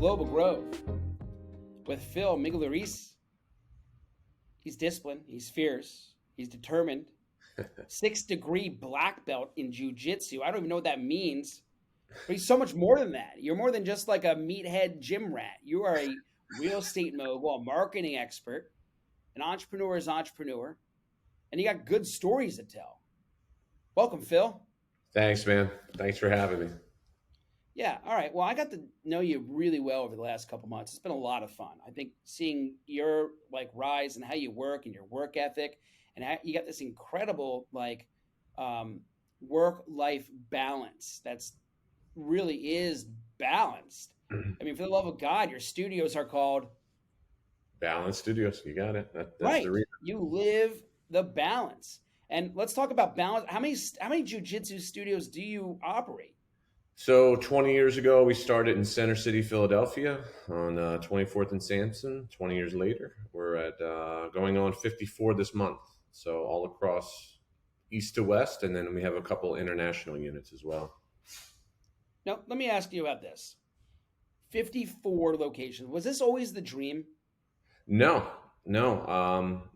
Global Grove with Phil Migliarese. He's disciplined, he's fierce, he's determined. 6-degree black belt in Jiu Jitsu. I don't even know what that means, but he's so much more than that. You're more than just like a meathead gym rat. You are a real estate mogul, a marketing expert, an entrepreneur's entrepreneur, and you got good stories to tell. Welcome, Phil. Thanks, man. Thanks for having me. Yeah, all right. Well, I got to know you really well over the last couple months. It's been a lot of fun. I think seeing your rise and how you work and your work ethic, and how you got this incredible work-life balance that's really is balanced. I mean, for the love of God, your studios are called Balance Studios. You got it. That's right. the reason. You live the balance. And let's talk about balance. How many jiu-jitsu studios do you operate? So 20 years ago, we started in Center City, Philadelphia on 24th and Sanson. 20 years later, we're at going on 54 this month. So all across east to west. And then we have a couple international units as well. Now, let me ask you about this. 54 locations. Was this always the dream? No.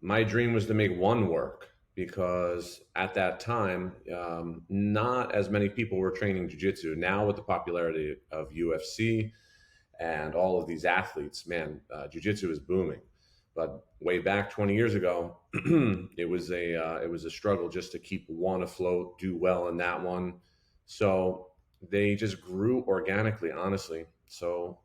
My dream was to make one work because at that time, not as many people were training jiu-jitsu. Now with the popularity of UFC and all of these athletes, man, jiu-jitsu is booming. But way back 20 years ago, it was a struggle just to keep one afloat, do well in that one. So they just grew organically, honestly. So,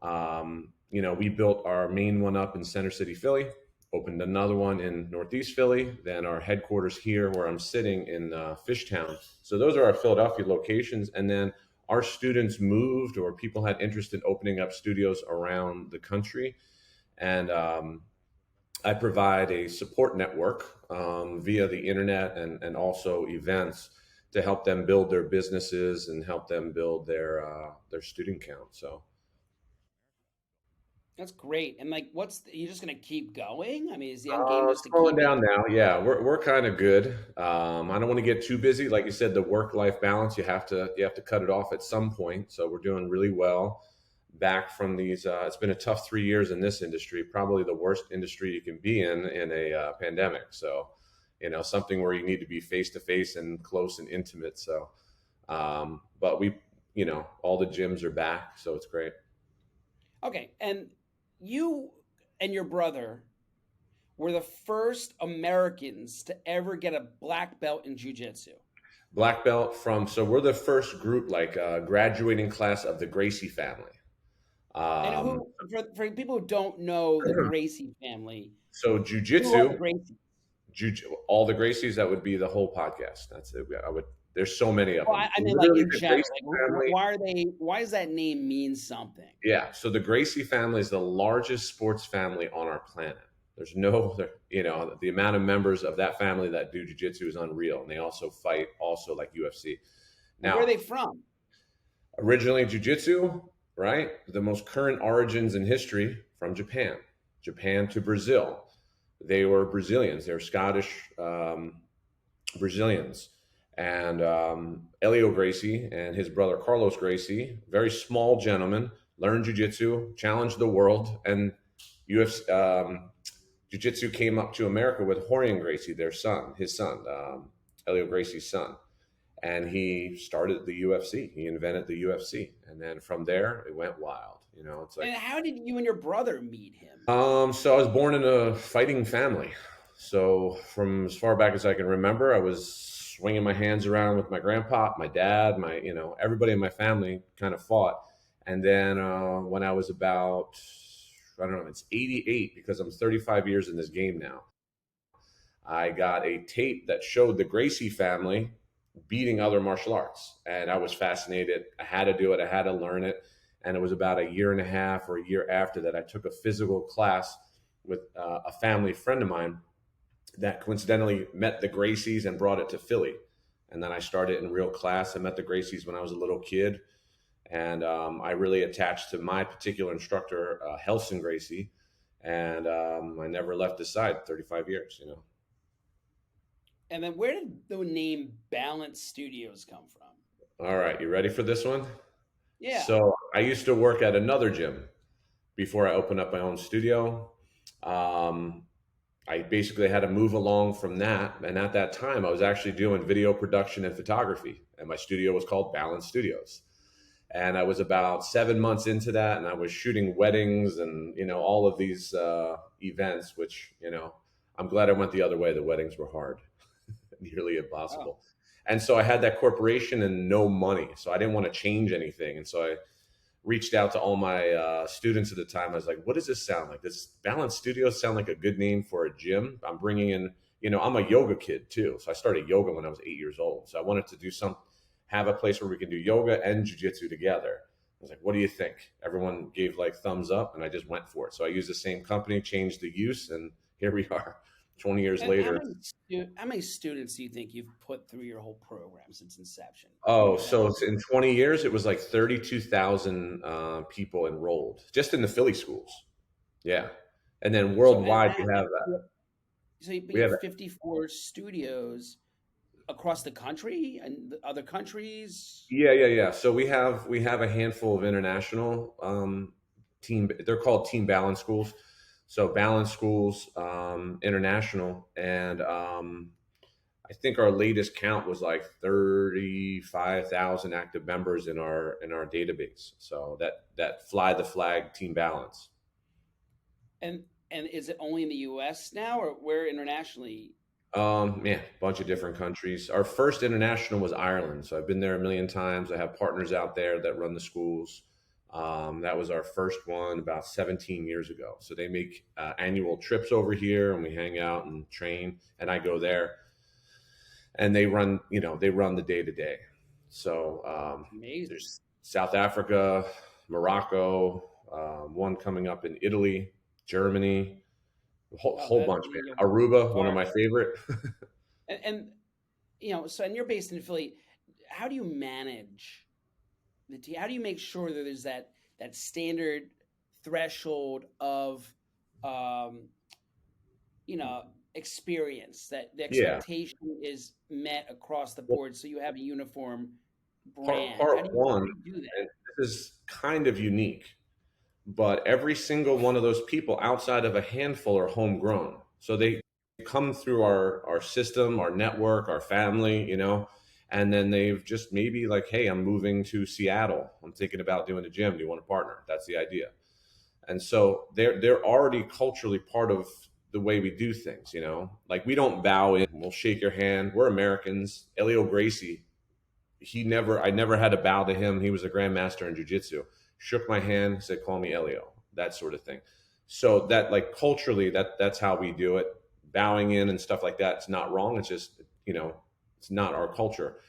we built our main one up in Center City, Philly, opened another one in Northeast Philly, then our headquarters here where I'm sitting in Fishtown. So those are our Philadelphia locations. And then our students moved or people had interest in opening up studios around the country. And I provide a support network via the internet and also events to help them build their businesses and help them build their student count. So that's great. And you're just going to keep going? I mean, is the end game just to slowing keep it? down now. Yeah, we're kind of good. I don't want to get too busy. Like you said, the work-life balance, you have to cut it off at some point. So we're doing really well. Back from these, it's been a tough 3 years in this industry, probably the worst industry you can be in a pandemic. So, something where you need to be face to face and close and intimate. So, but we, all the gyms are back, so it's great. Okay. And you and your brother were the first Americans to ever get a black belt in jiu-jitsu. Black belt so we're the first group, graduating class of the Gracie family. And for people who don't know the Gracie family, So who are the jujitsu, Gracies? all the Gracies, that would be the whole podcast. That's it. There's so many of Well, them. I mean, Literally, in the general, Gracie family. why are they? Why does that name mean something? Yeah. So the Gracie family is the largest sports family on our planet. There's the amount of members of that family that do jiu-jitsu is unreal. And they also fight like UFC. Now, Where are they from? originally jiu-jitsu, right? The most current origins in history from Japan to Brazil. They were Brazilians. They were Scottish Brazilians. And Elio Gracie and his brother Carlos Gracie, very small gentlemen, learned jiu-jitsu, challenged the world, and UFC jiu-jitsu came up to America with Rorion Gracie, his son, Elio Gracie's son. And he started the UFC. He invented the UFC. And then from there, it went wild. It's like. And how did you and your brother meet him? So I was born in a fighting family. So from as far back as I can remember, I was swinging my hands around with my grandpa, my dad, everybody in my family kind of fought. And then when I was about, I don't know, it's 88 because I'm 35 years in this game now. I got a tape that showed the Gracie family beating other martial arts. And I was fascinated. I had to do it. I had to learn it. And it was about a year and a half or a year after that I took a physical class with a family friend of mine that coincidentally met the Gracies and brought it to Philly. And then I started in real class. I met the Gracies when I was a little kid. And I really attached to my particular instructor, Helson Gracie. And I never left his side 35 years, And then where did the name Balance Studios come from? All right, you ready for this one? Yeah. So I used to work at another gym before I opened up my own studio. Um, I basically had to move along from that. And at that time, I was actually doing video production and photography, and my studio was called Balance Studios. And I was about 7 months into that, and I was shooting weddings and all of these events, which I'm glad I went the other way. The weddings were hard, nearly Oh. impossible. And so I had that corporation and no money, so I didn't want to change anything. And so I reached out to all my students at the time. I was like, what does this sound like? Does Balance Studios sound like a good name for a gym? I'm bringing in, I'm a yoga kid too. So I started yoga when I was 8 years old. So I wanted to have a place where we can do yoga and jujitsu together. I was like, what do you think? Everyone gave like thumbs up, and I just went for it. So I used the same company, changed the use, and here we are 20 years And later. how many students do you think you've put through your whole program since inception? Do you Oh, know that so number? in 20 years, it was like 32,000 people enrolled just in the Philly schools. Yeah. And then So and, worldwide, and but we you have, have 54 studios across the country and the other countries. yeah, yeah, yeah. So we have a handful of international team. They're called team balance schools. So balance schools, international, and I think our latest count was like 35,000 active members in our database. So that fly the flag team balance. And and is it only in the U.S. now, or where internationally? Yeah, a bunch of different countries. Our first international was Ireland, so I've been there a million times. I have partners out there that run the schools. That was our first one about 17 years ago. So they make annual trips over here, and we hang out and train. And I go there, and they run the day to day. So Amazing. there's South Africa, Morocco, one coming up in Italy, Germany, a whole, Wow, whole that bunch, you man. go Aruba, one of far. my favorite. And so and you're based in Philly. How do you manage the team? How do you make sure that there's that standard threshold of um, experience, that the Yeah. expectation is met across the board, so you have a uniform brand? Part How one, do you do and that? this is kind of unique, but every single one of those people outside of a handful are homegrown. So they come through our system, our network, our family, and then they've just maybe like, hey, I'm moving to Seattle. I'm thinking about doing a gym. Do you want to partner? That's the idea. And so they're already culturally part of the way we do things, like we don't bow in, we'll shake your hand. We're Americans. Elio Gracie, I never had to bow to him. He was a grandmaster in jiu-jitsu. Shook my hand, said, call me Elio, that sort of thing. So that, like, culturally, that's how we do it. Bowing in and stuff like that, it's not wrong. It's just, it's not our culture.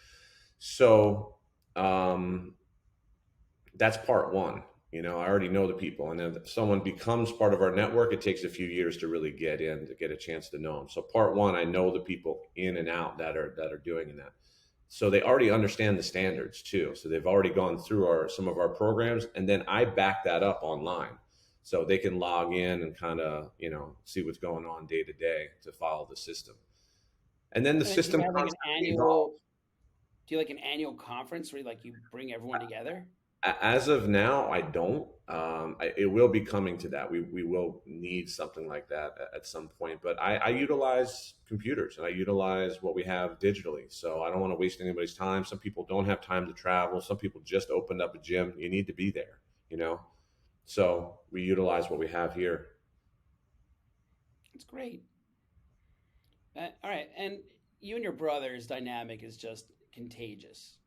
So um, that's part one. I already know the people, and if someone becomes part of our network, it takes a few years to really get in, to get a chance to know them. So part one, I know the people in and out that are doing that. So they already understand the standards too. So they've already gone through some of our programs, and then I back that up online, so they can log in and kind of see what's going on day to day to follow the system. And then the And then do you system have like an constantly annual? evolves. Do you like an annual conference where like you bring everyone together? As of now, I don't. It will be coming to that. We will need something like that at some point. But I utilize computers, and I utilize what we have digitally. So I don't want to waste anybody's time. Some people don't have time to travel. Some people just opened up a gym. You need to be there, you know? So we utilize what we have here. It's great. All right, and you and your brother's dynamic is just contagious.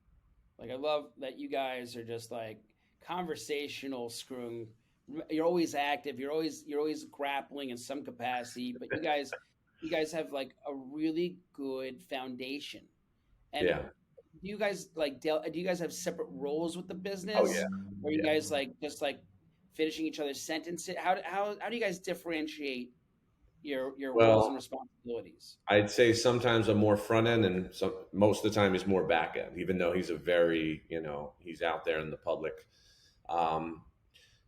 Like I love that you guys are just like conversational screwing. You're always active. You're always grappling in some capacity, but you guys have like a really good foundation. And Yeah. do you guys like do you guys have separate roles with the Oh, yeah. business, or you Yeah. guys like just like finishing each other's sentences? How do you guys differentiate your roles and Well, responsibilities? I'd say sometimes I'm more front end, and most of the time he's more back end, even though he's out there in the public. Um,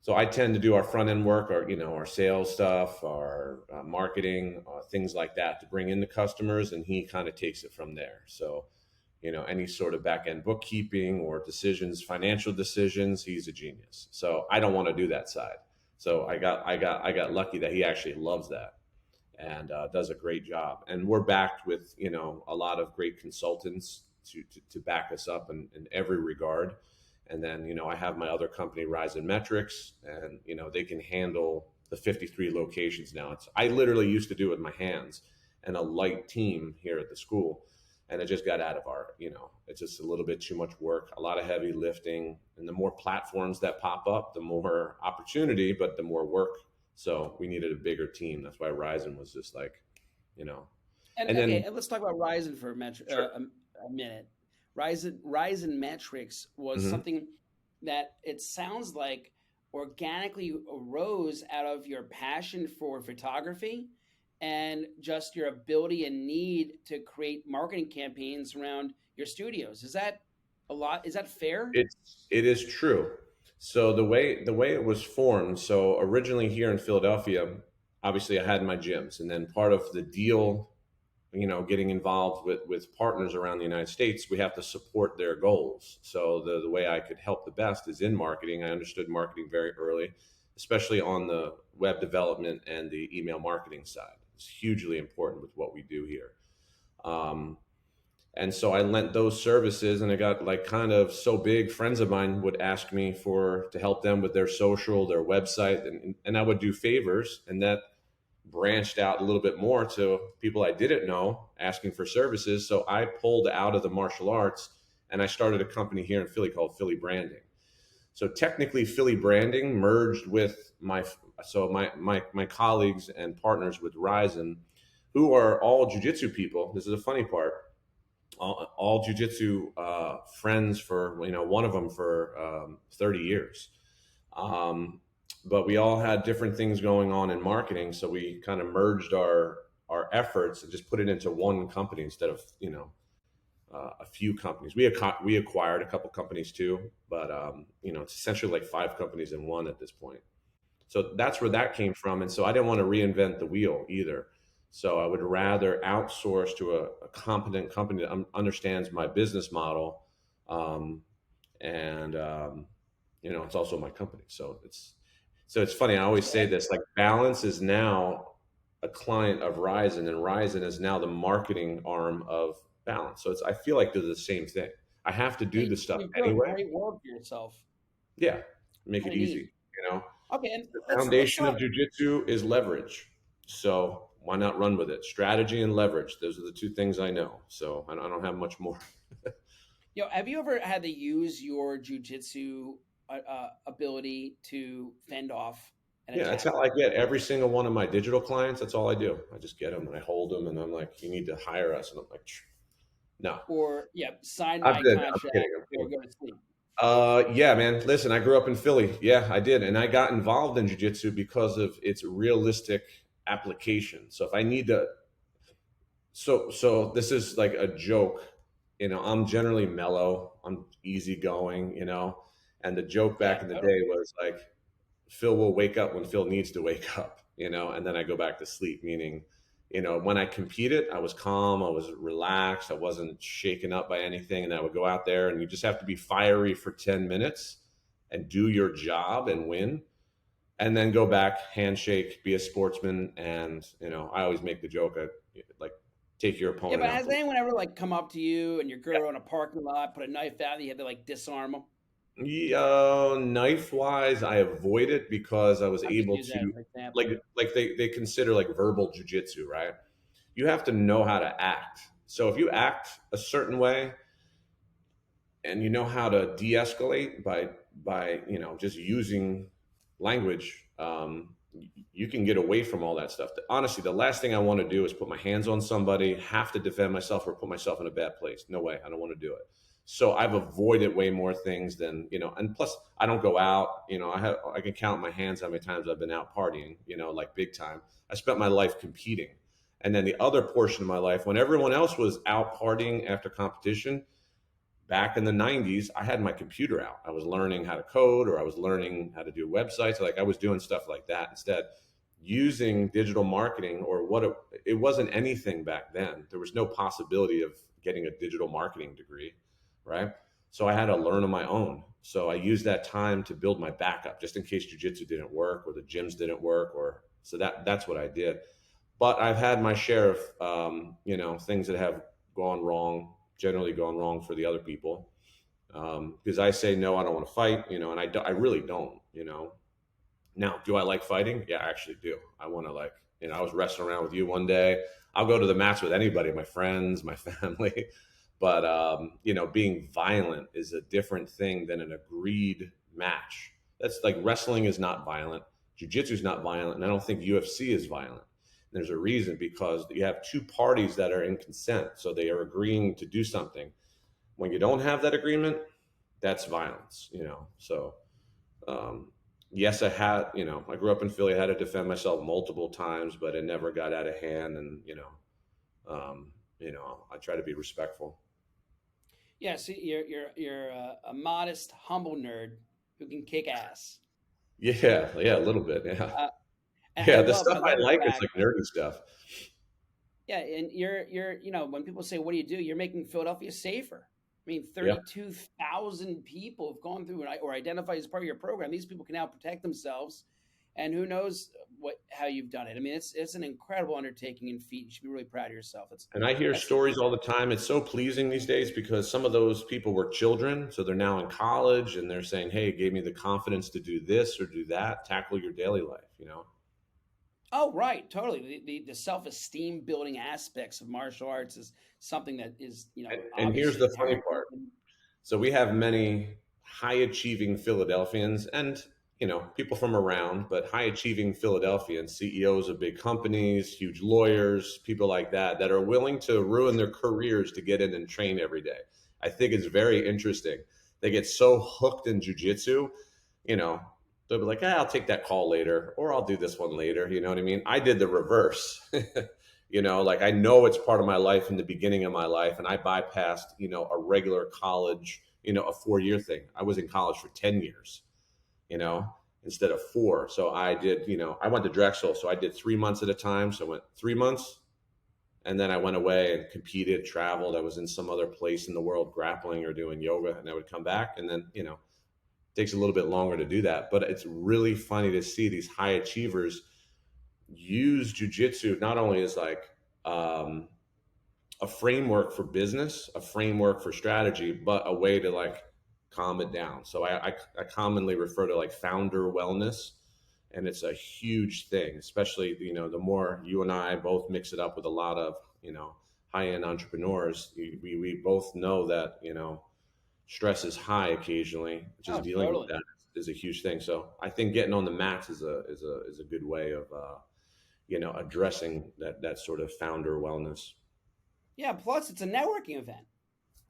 So I tend to do our front end work, our sales stuff, our marketing, things like that to bring in the customers, and he kind of takes it from there. So, any sort of back end bookkeeping or decisions, financial decisions. He's a genius. So I don't want to do that side. So I got lucky that he actually loves that and does a great job. And we're backed with a lot of great consultants to back us up in every regard. And then I have my other company, Rizen Metrics, and they can handle the 53 locations now. I literally used to do it with my hands and a light team here at the school, and it just got out of our it's just a little bit too much work, a lot of heavy lifting, and the more platforms that pop up, the more opportunity, but the more work. So we needed a bigger team. That's why Ryzen was just like, you know, And and okay, then and let's talk about Ryzen for sure. a minute. Ryzen Metrics was Hmm. something that it sounds like organically arose out of your passion for photography and just your ability and need to create marketing campaigns around your studios. Is that a lot? Is that fair? It is true. So the way it was formed. So originally here in Philadelphia, obviously I had my gyms, and then part of the deal, getting involved with partners around the United States, we have to support their goals. So the way I could help the best is in marketing. I understood marketing very early, especially on the web development and the email marketing side. It's hugely important with what we do here. Um, and so I lent those services, and it got like kind of so big. Friends of mine would ask me for to help them with their social, their website, and I would do favors, and that branched out a little bit more to people I didn't know asking for services. So I pulled out of the martial arts and I started a company here in Philly called Philly Branding. So technically, Philly Branding merged with my colleagues and partners with Ryzen, who are all jujitsu people. This is a funny part. All jujitsu friends for one of them for 30 years. Um, but we all had different things going on in marketing, so we kind of merged our efforts and just put it into one company instead of a few companies. We acquired a couple companies too, but it's essentially like five companies in one at this point. So that's where that came from, and so I didn't want to reinvent the wheel either. So I would rather outsource to a competent company that understands my business model, um, and it's also my company. So it's funny. I always So say this: like Balance is now a client of Ryzen, and Ryzen is now the marketing arm of Balance. So I feel like they're the same thing. I have to do hey, the stuff you're doing anyway. great work for yourself. Yeah, make it Kind of neat. easy. You know, Okay, and the let's foundation of talk. jujitsu is leverage. So why not run with it? Strategy and leverage. Those are the two things I know. So I don't have much more. Have you ever had to use your jujitsu ability to fend off an Yeah, that's how I attacker, get every single one of my digital clients. That's all I do. I just get them and I hold them, and I'm like, you need to hire us. And I'm like, no, or sign I'm my good. I'm contract kidding. I'm or kidding. go to sleep? Yeah, man. Listen, I grew up in Philly. Yeah, I did, and I got involved in jujitsu because of its realistic application. So if I need to, so this is like a joke. I'm generally mellow. I'm easygoing. And the joke Yeah, back in the totally. day was like, Phil will wake up when Phil needs to wake up. And then I go back to sleep. Meaning, when I competed, I was calm, I was relaxed, I wasn't shaken up by anything, and I would go out there, and you just have to be fiery for 10 minutes and do your job and win, and then go back, handshake, be a sportsman, and I always make the joke, like take your Yeah, opponent but out has to. anyone ever come up to you and your girl in a parking lot, put a knife out, and you had to disarm them? Yeah, knife wise, I avoid it because I was I'm just able using that to as an like example. they consider like verbal jujitsu, right? You have to know how to act. So if you act a certain way and you know how to de-escalate by just using language, you can get away from all that stuff. Honestly, the last thing I want to do is put my hands on somebody, have to defend myself, or put myself in a bad place. No way, I don't want to do it. So I've avoided way more things than and plus I don't go out. I can count my hands how many times I've been out partying. Like big time. I spent my life competing, and then the other portion of my life when everyone else was out partying after competition back in the 90s, I had my computer out. I was learning how to code, or I was learning how to do websites. Like I was doing stuff like that instead, using digital marketing, or it wasn't anything back then. There was no possibility of getting a digital marketing degree, right? So I had to learn on my own. So I used that time to build my backup just in case jujitsu didn't work or the gyms didn't work, or so that's what I did. But I've had my share of things that have gone wrong, generally gone wrong for the other people. Because I say no, I don't want to fight, and I really don't. Now, do I like fighting? Yeah, I actually do. I want to I was wrestling around with you one day. I'll go to the mats with anybody, my friends, my family. But being violent is a different thing than an agreed match. That's like wrestling is not violent, jiu-jitsu is not violent, and I don't think UFC is violent. And there's a reason, because you have two parties that are in consent, so they are agreeing to do something. When you don't have that agreement, that's violence. So um, yes, I grew up in Philly. I had to defend myself multiple times, but it never got out of hand. And I try to be respectful. Yeah, so you're a modest, humble nerd who can kick ass. Yeah, a little bit. Yeah, Uh, I yeah. The love stuff I I love the like is fact. like nerdy stuff. Yeah, and you're when people say what do you do, you're making Philadelphia safer. I mean, Yeah. 32,000 people have gone through or identified as part of your program. These people can now protect themselves, and who knows how you've done it. I mean, it's an incredible undertaking and feat. You should be really proud of yourself. And I hear That's stories all the time. It's so pleasing these days because some of those people were children, so they're now in college and they're saying, "Hey, it gave me the confidence to do this or do that, tackle your daily life." Oh, right, totally. The self esteem building aspects of martial arts is something that is And here's obviously the funny inherent. part. So we have many high achieving Philadelphians and people from around, but high achieving Philadelphians, CEOs of big companies, huge lawyers, people like that are willing to ruin their careers to get in and train every day. I think it's very interesting. They get so hooked in jujitsu, you know, they'll be like, I'll take that call later, or I'll do this one later. You know what I mean? I did the reverse. Like I know it's part of my life in the beginning of my life, and I bypassed, a regular college, a 4 year thing. I was in college for 10 years, you know, instead of four. So I did, I went to Drexel. So I did 3 months at a time. So I went 3 months, and then I went away and competed, traveled. I was in some other place in the world grappling or doing yoga, and I would come back. And then, it takes a little bit longer to do that. But it's really funny to see these high achievers use jujitsu not only as like um, a framework for business, a framework for strategy, but a way to like calm it down. So I commonly refer to like founder wellness, and it's a huge thing, especially the more you and I both mix it up with a lot of high end entrepreneurs. We both know that stress is high occasionally. Just Oh, dealing with totally. that is a huge thing. So I think getting on the mats is a good way of addressing that sort of founder wellness. Yeah. Plus, it's a networking event.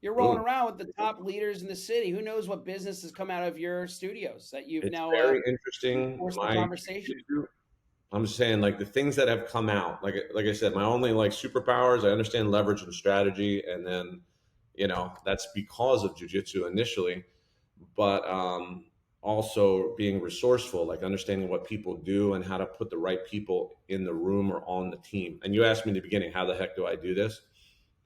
You're rolling Boom. around with the top leaders in the city. Who knows what business has come out of your studios that you've It's now very interesting. forced the My conversation? jujitsu, I'm saying like the things that have come out, like I said, my only like superpowers, I understand leverage and strategy, and then that's because of jujitsu initially, but also being resourceful, like understanding what people do and how to put the right people in the room or on the team. And you asked me in the beginning, how the heck do I do this?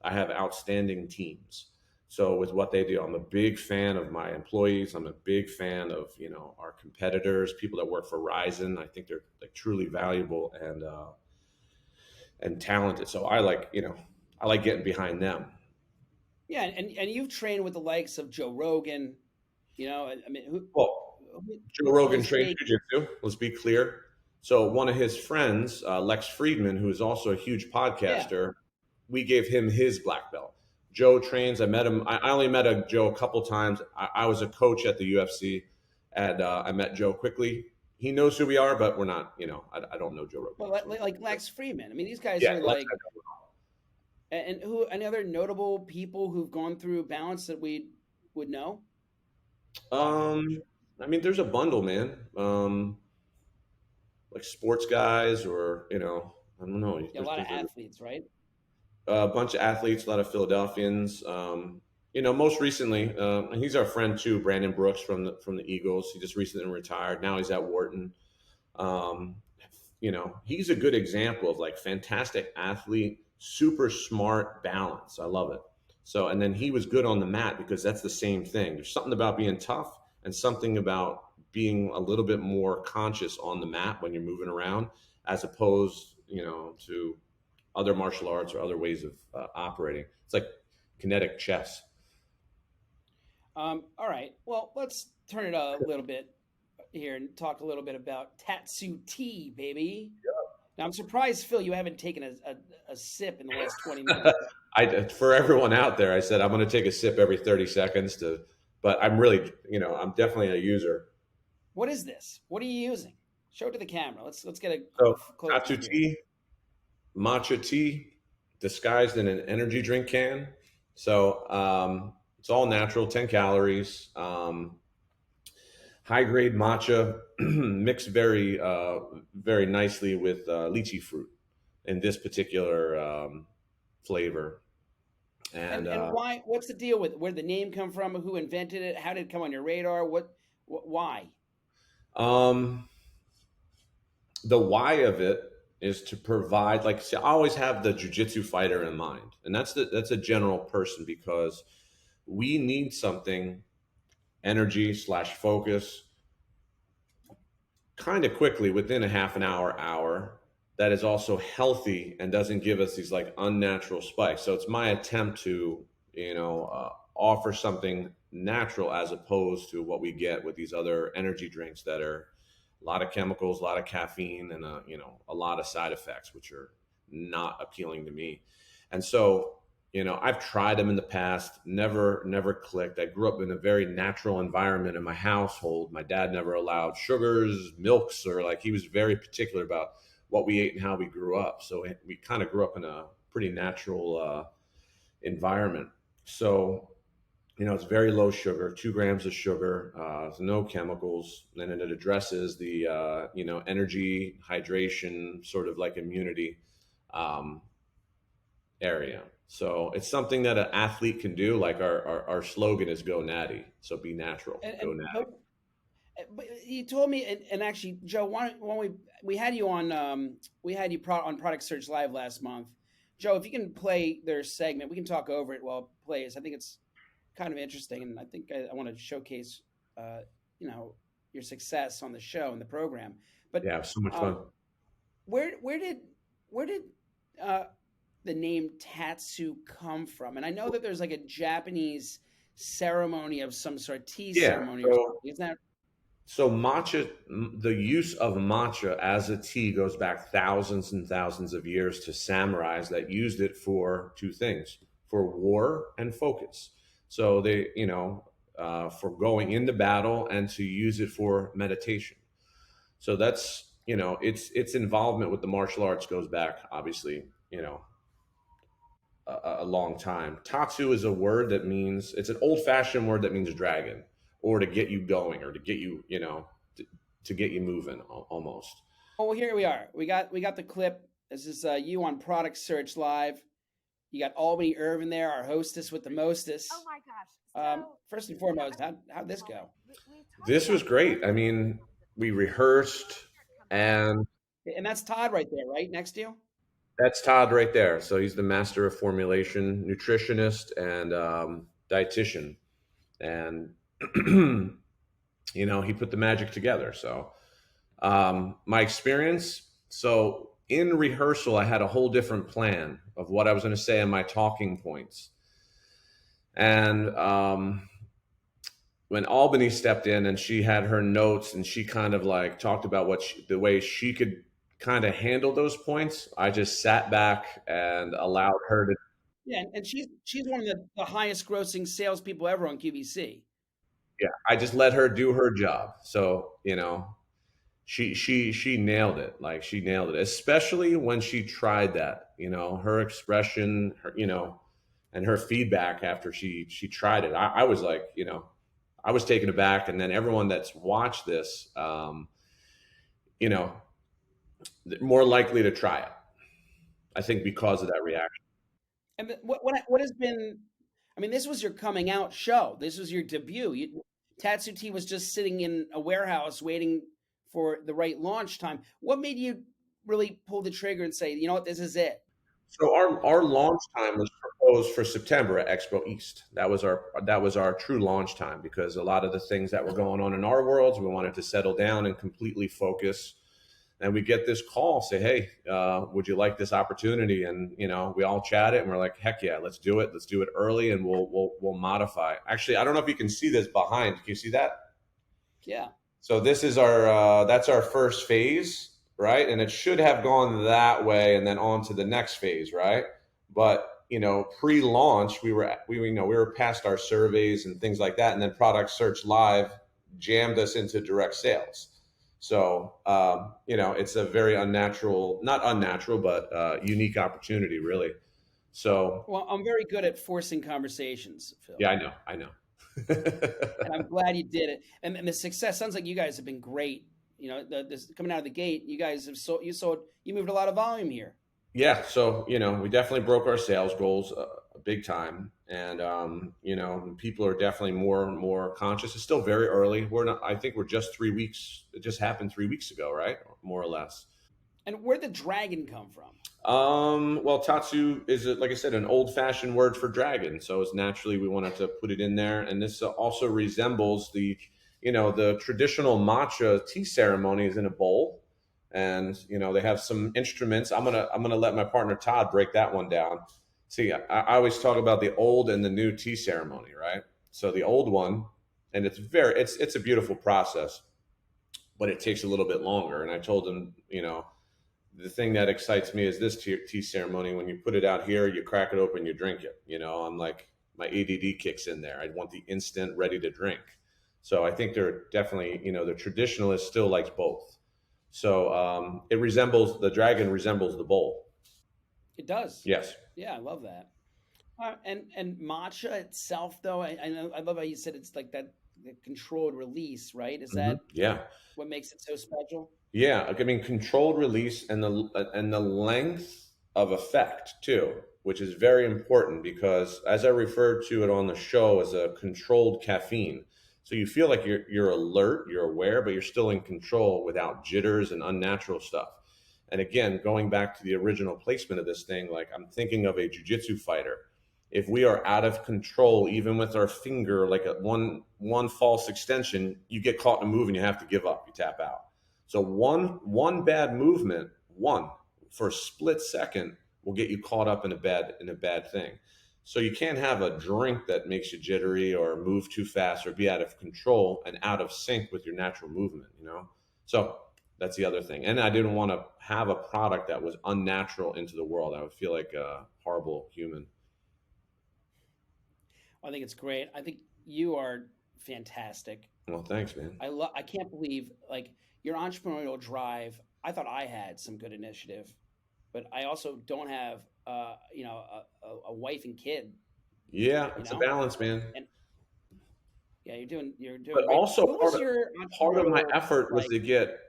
I have outstanding teams. So with what they do, I'm a big fan of my employees. I'm a big fan of our competitors, people that work for Rizen. I think they're like truly valuable and talented. So I like getting behind them. Yeah, and you've trained with the likes of Joe Rogan. I mean, Well, who Joe Rogan those trains big? jujitsu. Let's be clear. So one of his friends, Lex Friedman, who is also a huge Yeah. podcaster, we gave him his black belt. Joe trains. I met him. I only met Joe a couple times. I was a coach at the UFC, and I met Joe quickly. He knows who we are, but we're not. I don't know Joe Rogan. Well, like Lex Freeman. I mean, these guys Yeah, are Lex. like, and who any other notable people who've gone through balance that we would know? I mean, there's a bundle, man. Like sports guys, or I don't know. Yeah, a lot of athletes, right? A bunch of athletes, a lot of Philadelphians. Most recently, and he's our friend too, Brandon Brooks from the Eagles. He just recently retired. Now he's at Wharton. Um, he's a good example of like fantastic athlete, super smart balance. I love it. So, and then he was good on the mat because that's the same thing. There's something about being tough and something about being a little bit more conscious on the mat when you're moving around, as opposed, to other martial arts or other ways of operating. It's like kinetic chess. All right. Well, let's turn it a little bit here and talk a little bit about Tatsu Tea, baby. Now, I'm surprised, Phil, you haven't taken a sip in the last 20 minutes. For everyone out there, I said I'm going to take a sip every 30 seconds but I'm really, I'm definitely a user. What is this? What are you using? Show it to the camera. Let's get a So close Tatsu up here. tea, matcha tea, disguised in an energy drink can. So it's all natural, 10 calories, high grade matcha, mixed very nicely with lychee fruit in this particular flavor. And And why? What's the deal with it? Where did the name come from? Who invented it? How did it come on your radar? Why? um, the why of it is to provide, like, see, I always have the jujitsu fighter in mind, and that's a general person because we need something energy slash focus kind of quickly within a half an hour that is also healthy and doesn't give us these like unnatural spikes. So it's my attempt to offer something natural as opposed to what we get with these other energy drinks that are a lot of chemicals, a lot of caffeine, and a lot of side effects, which are not appealing to me. And so I've tried them in the past, never clicked. I grew up in a very natural environment in my household. My dad never allowed sugars, milks, or like he was very particular about what we ate and how we grew up. So we kind of grew up in a pretty natural environment. So it's very low sugar, 2 grams of sugar, no chemicals, and it addresses the energy, hydration, sort of like immunity um, area. So it's something that an athlete can do. Like our slogan is "Go Natty," so be natural, go And natty. but you told me, and actually, Joe, when we had you on, on Product Search Live last month. Joe, if you can play their segment, we can talk over it while it plays. I think it's kind of interesting, and I think I want to showcase, uh, you know, your success on the show and the program. But Yeah, so much fun. um, where did where did uh, the name Tatsu come from? And I know that there's like a Japanese ceremony of some sort, tea Yeah. ceremony or So something. Isn't that matcha, the use of matcha as a tea goes back thousands and thousands of years to samurais that used it for two things: for war and focus. So they, for going into battle and to use it for meditation. So that's its involvement with the martial arts goes back obviously a long time. Tatsu is a word that means, it's an old fashioned word that means dragon, or to get you going, or to get you to get you moving almost. well, here we are. We got the clip. This is you on Product Search Live. You got Albany Irvin there, our hostess with the mostest. First and foremost, how'd this go? This was great. I mean, we rehearsed, and And that's Todd right there, right next to you. that's Todd right there. So he's the master of formulation, nutritionist, and dietitian, and he put the magic together. So my experience. So in rehearsal, I had a whole different plan of what I was going to say and my talking points. And when Albany stepped in and she had her notes and she kind of like talked about the way she could kind of handle those points, I just sat back and allowed her to. Yeah, and she's one of the highest grossing salespeople ever on QVC. Yeah, I just let her do her job. So she nailed it. Like, she nailed it, especially when she tried that. Her expression, and her feedback after she tried it. I was like, I was taken aback, and then everyone that's watched this, you know, more likely to try it. I think because of that reaction. And what has been? I mean, this was your coming out show. This was your debut. Tatsu Tea was just sitting in a warehouse waiting for the right launch time. What made you really pull the trigger and say, you know what, this is it? So our launch time was proposed for September at Expo East. That was our true launch time, because a lot of the things that were going on in our worlds, we wanted to settle down and completely focus. And we get this call, say, "Hey, would you like this opportunity?" And we all chat it, and we're like, "Heck yeah, let's do it. Let's do it early, and we'll modify." Actually, I don't know if you can see this behind. Can you see that? Yeah. So this is our that's our first phase, right? And it should have gone that way and then on to the next phase, right? But pre-launch, we were past our surveys and things like that, and then Product Search Live jammed us into direct sales. So it's a very unnatural, not unnatural, but unique opportunity, really. So Well, I'm very good at forcing conversations, Phil. yeah, I know. And I'm glad you did it. And the success sounds like you guys have been great. This coming out of the gate, you guys have you moved a lot of volume here. Yeah, so we definitely broke our sales goals big time, and people are definitely more and more conscious. It's still very early. We're not. I think we're just 3 weeks. It just happened 3 weeks ago, right? More or less. And where'd the dragon come from? Well, Tatsu is, like I said, an old-fashioned word for dragon. So it's naturally we wanted to put it in there, and this also resembles the traditional matcha tea ceremonies in a bowl, and they have some instruments. I'm gonna let my partner Todd break that one down. See, I always talk about the old and the new tea ceremony, right? So the old one, and it's a beautiful process, but it takes a little bit longer. And I told him, the thing that excites me is this tea ceremony. When you put it out here, you crack it open, you drink it. I'm like, my ADD kicks in there. I want the instant, ready to drink. So I think they're definitely, the traditionalist still likes both. So the dragon resembles the bowl. It does. Yes. Yeah, I love that. And matcha itself, though, I love how you said it's like that the controlled release, right? Is that Yeah. what makes it so special? Yeah, I mean, controlled release and the length of effect too, which is very important, because as I referred to it on the show, as a controlled caffeine. So you feel like you're alert, you're aware, but you're still in control without jitters and unnatural stuff. And again, going back to the original placement of this thing, like I'm thinking of a jujitsu fighter. If we are out of control, even with our finger, like a one false extension, you get caught in a move and you have to give up. You tap out. So one bad movement, one for a split second, will get you caught up in a bad thing. So you can't have a drink that makes you jittery or move too fast or be out of control and out of sync with your natural movement. So that's the other thing. And I didn't want to have a product that was unnatural into the world. I would feel like a horrible human. I think it's great. I think you are fantastic. Well, thanks, man. I can't believe like your entrepreneurial drive. I thought I had some good initiative, but I also don't have a wife and kid. Yeah, it's a balance, man. And yeah, you're doing But great. also What was your part of my entrepreneurial effort was like? to get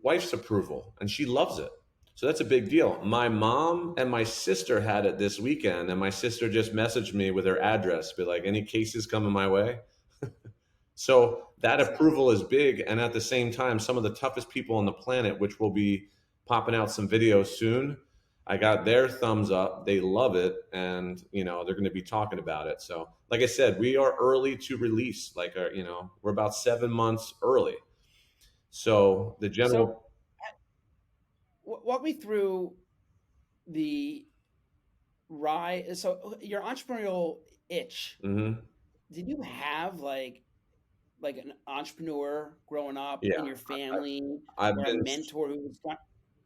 wife's approval, and she loves it. So that's a big deal. My mom and my sister had it this weekend, and my sister just messaged me with her address, be like, "Any cases coming my way?" So that That's nice. approval is big, and at the same time, some of the toughest people on the planet, which will be popping out some videos soon, I got their thumbs up. They love it, and they're going to be talking about it. So, like I said, we are early to release. Like, we're about 7 months early. So the So general. walk me through the rise. So your entrepreneurial itch. Mhm. Did you have like an entrepreneur growing up Yeah, in your family I've or a been mentor who was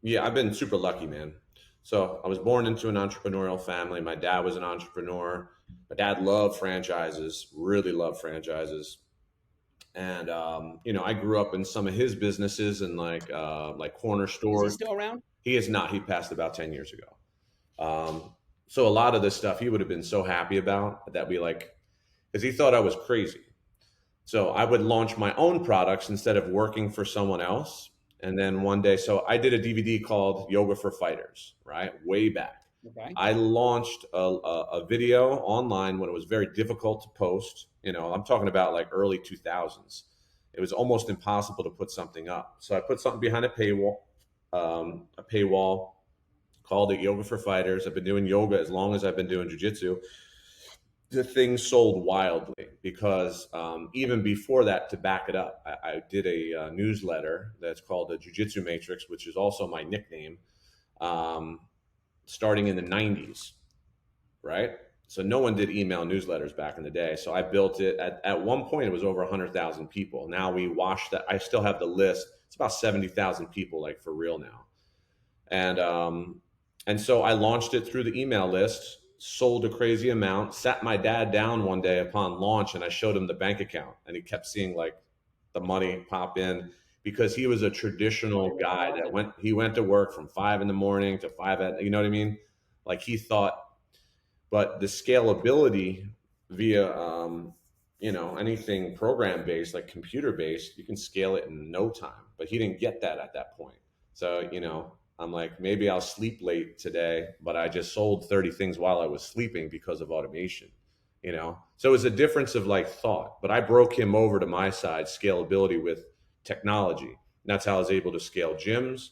yeah, I've been super lucky, man. So I was born into an entrepreneurial family. My dad was an entrepreneur. My dad loved franchises, really loved franchises. And I grew up in some of his businesses and like corner is he stores. still around? He is not. He passed about 10 years ago. So a lot of this stuff he would have been so happy about that because he thought I was crazy. So I would launch my own products instead of working for someone else. And then one day, so I did a DVD called Yoga for Fighters, right? Way back. Okay. I launched a video online when it was very difficult to post. I'm talking about like early 2000s. It was almost impossible to put something up. So I put something behind a paywall, called it Yoga for Fighters. I've been doing yoga as long as I've been doing jiu-jitsu. The thing sold wildly because even before that, to back it up, I did a newsletter that's called the Jiu-Jitsu Matrix, which is also my nickname, um, starting in the 90s, right? So no one did email newsletters back in the day. So I built it. At one point, it was over 100,000 people. Now we washed that. I still have the list. It's about 70,000 people, like for real now. And so I launched it through the email list, sold a crazy amount, sat my dad down one day upon launch, and I showed him the bank account, and he kept seeing like the money pop in because he was a traditional guy that went to work from 5 in the morning to 5 at, you know what I mean? Like he thought, but the scalability via anything program based, like computer based, you can scale it in no time. But he didn't get that at that point. So I'm like, maybe I'll sleep late today, but I just sold 30 things while I was sleeping because of automation. So it was a difference of like thought, but I broke him over to my side, scalability with technology. And that's how I was able to scale gyms.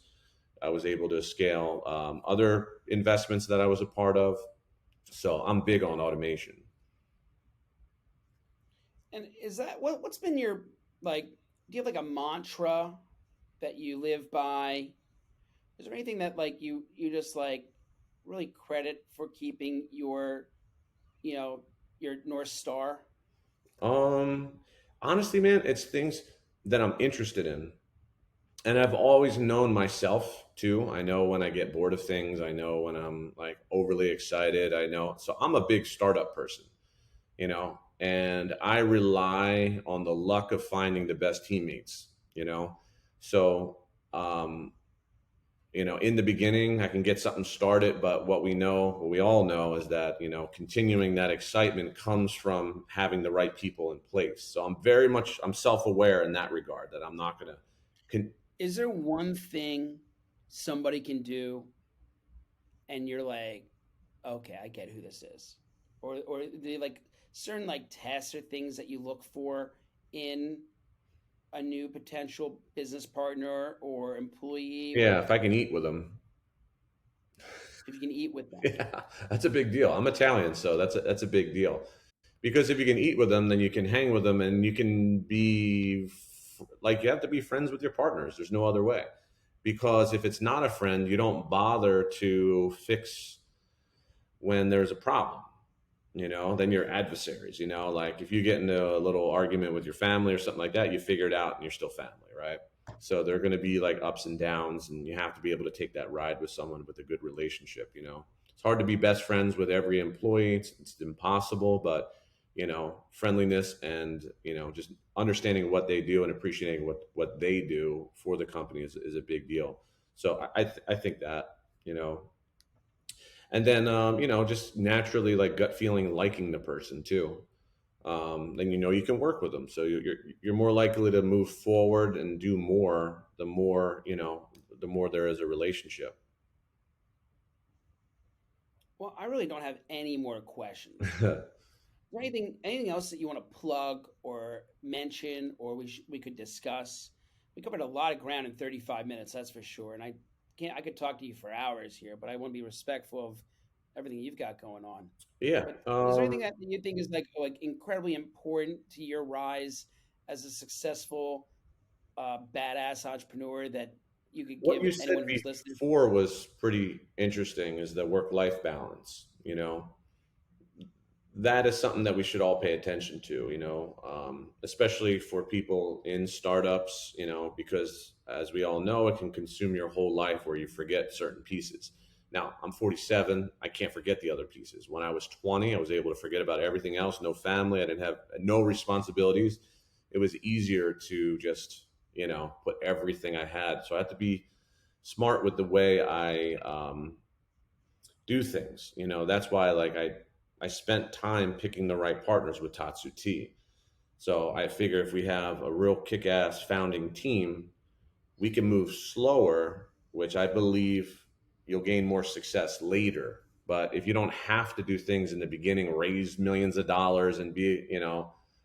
I was able to scale other investments that I was a part of. So I'm big on automation. And is that what's been your like? Do you have like a mantra that you live by? Is there anything that like you just like really credit for keeping your you know your North Star? Um, Honestly, man, it's things that I'm interested in. And I've always known myself too. I know when I get bored of things. I know when I'm like overly excited. I know. So I'm a big startup person, and I rely on the luck of finding the best teammates, you know. So, um, in the beginning, I can get something started, but what we all know is that, continuing that excitement comes from having the right people in place. So I'm self-aware in that regard that I'm not going to, Is there one thing somebody can do and you're like, okay, I get who this is, or they like certain like tests or things that you look for in a new potential business partner or employee, yeah, like if I can eat with them. if you can eat with them. Yeah, that's a big deal. I'm Italian, so that's a big deal. Because if you can eat with them, then you can hang with them, and you can like you have to be friends with your partners. There's no other way. Because if it's not a friend, you don't bother to fix when there's a problem. Then you're adversaries. Like if you get into a little argument with your family or something like that, you figure it out, and you're still family, right? So there are going to be like ups and downs, and you have to be able to take that ride with someone with a good relationship. It's hard to be best friends with every employee. It's impossible, but friendliness and just understanding what they do and appreciating what they do for the company is a big deal. So I think that you know and then just naturally like gut feeling liking the person too. Then you can work with them, so you're more likely to move forward and do more the more there is a relationship. Well, I really don't have any more questions. Is there anything else that you want to plug or mention, or we could discuss? We covered a lot of ground in 35 minutes, that's for sure. And I could talk to you for hours here, but I want to be respectful of everything you've got going on. Yeah. But is there anything that you think is like incredibly important to your rise as a successful, badass entrepreneur that you could What give you said anyone who's listening? before was pretty interesting, is the work life balance. That is something that we should all pay attention to, especially for people in startups, because as we all know, it can consume your whole life where you forget certain pieces. Now, I'm 47. I can't forget the other pieces. When I was 20, I was able to forget about everything else. No family. I didn't have no responsibilities. It was easier to just, put everything I had. So I had to be smart with the way I do things. That's why like I spent time picking the right partners with Tatsu Tea. So I figure if we have a real kick-ass founding team, we can move slower, which I believe you'll gain more success later. But if you don't have to do things in the beginning, raise millions of dollars and be,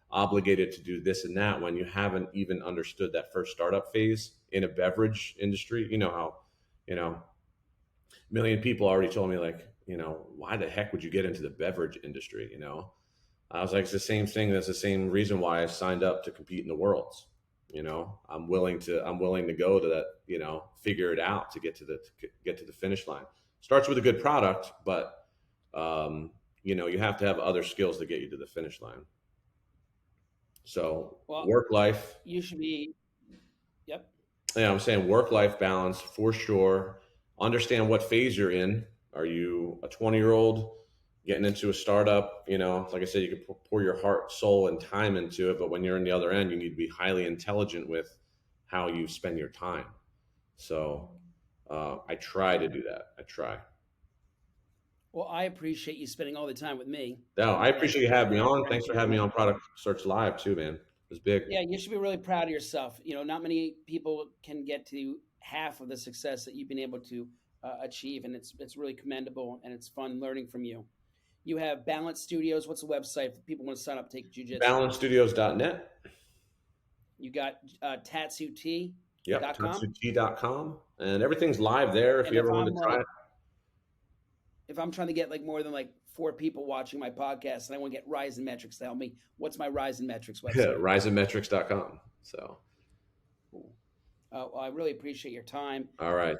obligated to do this and that when you haven't even understood that first startup phase in a beverage industry, you know million people already told me, like, why the heck would you get into the beverage industry? I was like, it's the same thing. That's the same reason why I signed up to compete in the worlds. I'm willing to go to that, figure it out to get to the finish line. Starts with a good product, but you have to have other skills to get you to the finish line. So Well, work life, you should be. Yep. yeah, I'm saying work life balance for sure. Understand what phase you're in. Are you a 20-year-old getting into a startup? Like I said, you can pour your heart, soul, and time into it, but when you're in the other end, you need to be highly intelligent with how you spend your time. So I try to do that. I try. Well, I appreciate you spending all the time with me, No, I and appreciate you having me our on. Thanks for friendship. having me on Product Search Live too, man. It was big. Yeah, you should be really proud of yourself. Not many people can get to half of the success that you've been able to achieve, and it's really commendable, and it's fun learning from you. You have Balance Studios. What's the website if people want to sign up to take jujitsu? BalanceStudios.net. You got Yep, tatsutea.com. TatsuTea.com. And everything's live there if And you ever want to try it. if I'm trying to get like more than like 4 people watching my podcast, and I want to get Rizen Metrics to help me, what's my Rizen Metrics website? RizenMetrics.com. So, Cool. Well, I really appreciate your time. all right.